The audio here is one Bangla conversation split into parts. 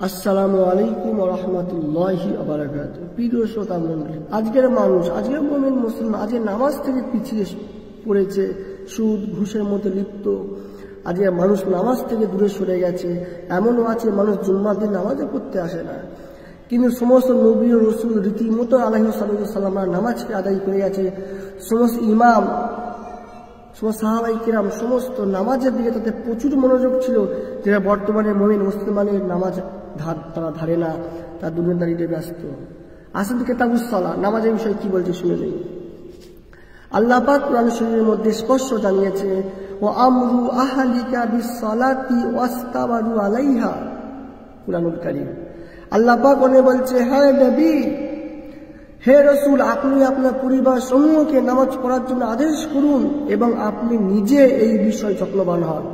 আসসালামু আলাইকুম ওয়া রাহমাতুল্লাহি ওয়া বারাকাতুহু। প্রিয় শ্রোতা মণ্ডলী, আজকের মুমিন মুসলিম আজকে নামাজ থেকে পিছিয়ে পড়েছে, সুদ ঘুষের মধ্যে লিপ্ত। আজকে মানুষ নামাজ থেকে দূরে সরে গেছে। এমনও আছে মানুষ জুম্মার দিন নামাজও পড়তে আসে না, কিন্তু সমস্ত নবী ও রাসূল রীতিমতো আলাইহিস সালাম নামাজকে আদায় করে গেছে। সমস্ত ইমাম, সমস্ত সাহাবায়ে কিরাম সমস্ত নামাজের দিকে তাদের প্রচুর মনোযোগ ছিল, যেটা বর্তমানে মুমিন মুসলমানের নামাজ তারা ধারে না, তার দুনিয়াদারিতে ব্যস্ত। আসেন কিতাবুস সালাহ, নামাজের বিষয়ে কি বলছে শুনে নেই। আল্লাহ পাক কোরআন শরীফের মধ্যে স্পষ্ট জানিয়েছে, ওয়া আমরু আহলিকা বিসসালাতি ওয়াস্তাবারু আলাইহা। কুরআনুল কারীম আল্লাহ পাক বলছে, হে নবী, হে রাসূল, আপনি আপনার পরিবার সমূহকে নামাজ পড়ার জন্য আদেশ করুন এবং আপনি নিজে এই বিষয়ে যত্নবান হন।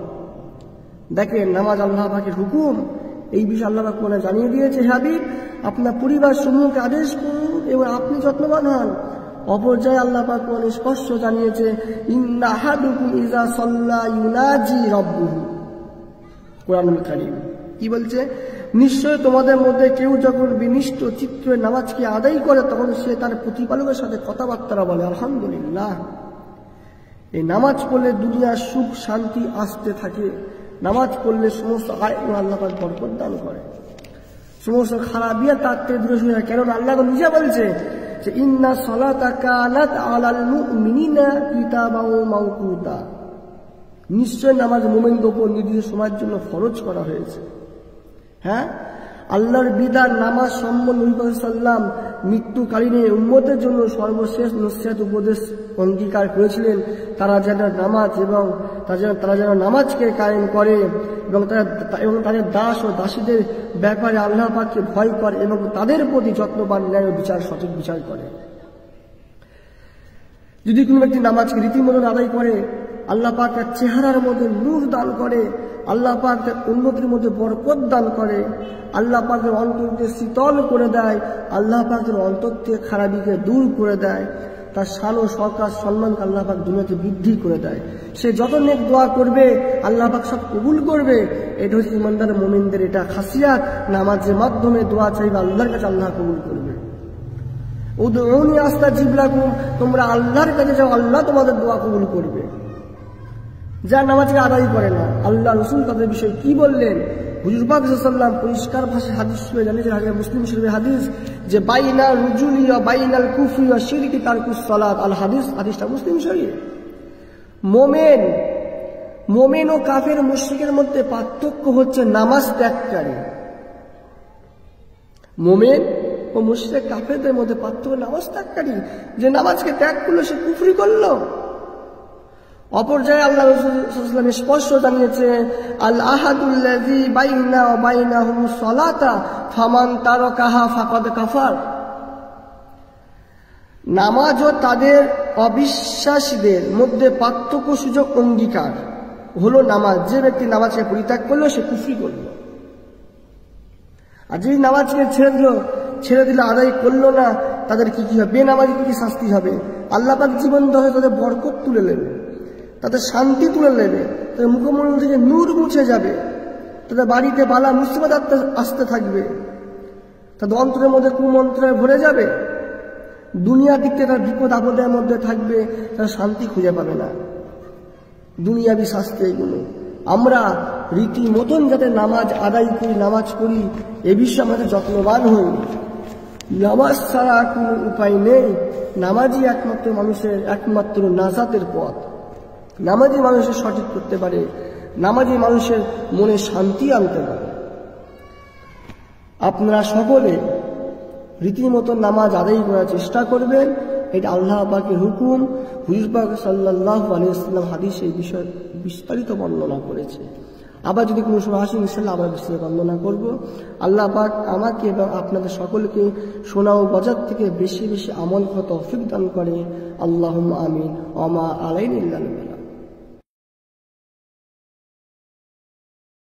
দেখেন, নামাজ আল্লাহ পাকের হুকুম, এই বিষয়ে আল্লাহ পাক কোরআনে জানিয়ে দিয়েছে, হাবিব আপনার পরিবার সমূহকে আদেশ করুন এবং আপনি যত্নবান হন। অপর্যায়ে আল্লাহ পাক কোরআনে স্পষ্ট জানিয়েছে, ইন্না আহাদুকুম ইযা সাল্লা ইউনাজি রাব্বুহু। কুরআনুল কারীম কি বলছে? নিশ্চয় তোমাদের মধ্যে কেউ যখন বিনিষ্ট চিত্রে নামাজকে আদায় করে তখন সে তার প্রতিপালকের সাথে কথাবার্তা বলে আলহামদুলিল্লাহ। এই নামাজ পড়লে দুনিয়ার সুখ শান্তি আসতে থাকে। নামাজ পড়লে সমস্ত আল্লাহ পাক বরকত দান করে, সমস্ত খারাপিয়া তার থেকে দূরে সরে যায়। কেননা আল্লাহ নিজে বলছে যে ইন্না সালাতা কানাত আলাল মুমিনিনা কিতাবাও মাওকুতা। নিশ্চয় নামাজ মুমিনদের উপর নির্দিষ্ট সময়ের জন্য ফরজ করা হয়েছে। হ্যাঁ, আল্লাহর বিধান নামাজ সম্বন্ধে নবী সাল্লাল্লাহু আলাইহি ওয়াসাল্লাম মৃত্যুকালীন উম্মতের জন্য সর্বশেষ নসিহত উপদেশ অঙ্গীকার করেছিলেন। তারা যেন নামাজ এবং তারা যেন নামাজকে কায়েম করে এবং তাদের দাস ও দাসীদের ব্যাপারে আল্লাহ পাককে ভয় করে এবং তাদের প্রতি যত্নবান ন্যায় ও সঠিক বিচার করে। যদি কোনো ব্যক্তি নামাজকে রীতিমতো আদায় করে, আল্লাহ পাক তার চেহারার মধ্যে নূর দান করে, আল্লাহ পাক তার উন্নতির মধ্যে বরকত দান করে, আল্লাহ পাক তার অন্তরকে শীতল করে দেয়, আল্লাহ পাক তার অন্তর থেকে খারাপিকে দূর করে দেয়, তার শান ও সরকার সম্মানকে আল্লাহ পাক দুনিয়াতে বৃদ্ধি করে দেয়। সে যত নেক দোয়া করবে আল্লাহ পাক সব কবুল করবে। এটা হচ্ছে ইমানদার মুমিনদের এটা খাসিয়াত। নামাজের মাধ্যমে দোয়া চাইবে, আল্লাহর কাছে আল্লাহ কবুল করবে। উদউনি আস্তাজিব লাকুম, তোমরা আল্লাহর কাছে যাও, আল্লাহ তোমাদের দোয়া কবুল করবে। যারা নামাজকে আদায় করে না, আল্লাহ রাসূল তাদের বিষয়ে কি বললেন? হুজুর পাক সাল্লাল্লাহু আলাইহি ওয়াসাল্লাম পরিষ্কার ভাষায় হাদিস শুনে জানিয়েছেন, আগে মুসলিম শরীফের হাদিস, যে বাইনা রুজুলি ওয়া বাইনাল কুফরি ওয়া শিরকি তারকুস সালাত। আল হাদিস, হাদিসটা মুসলিম শরীফ। মোমেন ও কাফের মুশরিকের মধ্যে পার্থক্য হচ্ছে নামাজ ত্যাগকারী। মোমেন ও মুশরিক কাফেরদের মধ্যে পার্থক্য নামাজ ত্যাগকারী। যে নামাজকে ত্যাগ করলো সে কুফরি করলো। অপর্যায়ে আল্লাহ রাসূল সাল্লাল্লাহু আলাইহি ওয়াসাল্লাম স্পষ্ট জানিয়েছে, আল আহাদুল্লাযী বাইনা ওয়া বাইনাহুমুস সালাতা ফামান তারাকাহা ফাকাদ কাফার। নামাজ ও তাদের অবিশ্বাসীদের মধ্যে পার্থক্য সূচক অঙ্গীকার হলো নামাজ। যে ব্যক্তি নামাজকে পরিত্যাগ করলো সে কুফরি করলো। আর যদি নামাজকে ছেড়ে দিল আদায় করলো না, তাদের কি হবে? বেনামাজি কি শাস্তি হবে? আল্লাহ পাক জীবন দহে তাদের বরকত তুলে নেবে, তাদের শান্তি তুলে নেবে, তাদের মুখমণ্ডল থেকে নূর মুছে যাবে, তাদের বাড়িতে বালা মুসিবত আসতে থাকবে, তাদের অন্তরের মধ্যে কুমন্ত্রে ভরে যাবে, দুনিয়ার দিক থেকে তার বিপদ আপদের মধ্যে থাকবে, তারা শান্তি খুঁজে পাবে না। দুনিয়াবি শাস্তি এগুলো। আমরা রীতিমতন যাতে নামাজ আদায় করি, নামাজ পড়ি, এ বিষয়ে আমাদের যত্নবান হই। নামাজ ছাড়া কোনো উপায় নেই। নামাজই একমাত্র মানুষের একমাত্র নাজাতের পথ। নামাজই মানুষের সঠিক করতে পারে, নামাজই মানুষের মনে শান্তি আনতে পারে। আপনারা সকলে রীতিমতো নামাজ আদায় করার চেষ্টা করবেন, এটা আল্লাহ পাকের হুকুম। হুজুর পাক সাল্লাল্লাহু আলাইহি ওয়াসাল্লাম হাদিসে এই বিষয়ে বিস্তারিত বর্ণনা করেছে। আবার যদি কোনো সময় আসেন ইনশাআল্লাহ আবার বিস্তারিত বর্ণনা করব। আল্লাহ পাক আমাকে এবং আপনাদের সকলকে শোনা ও বোঝার থেকে বেশি বেশি আমল করার তৌফিক দান করে। আল্লাহুম্মা আমিন। ওয়া মা আলাইনা ইল্লাল বালাগ।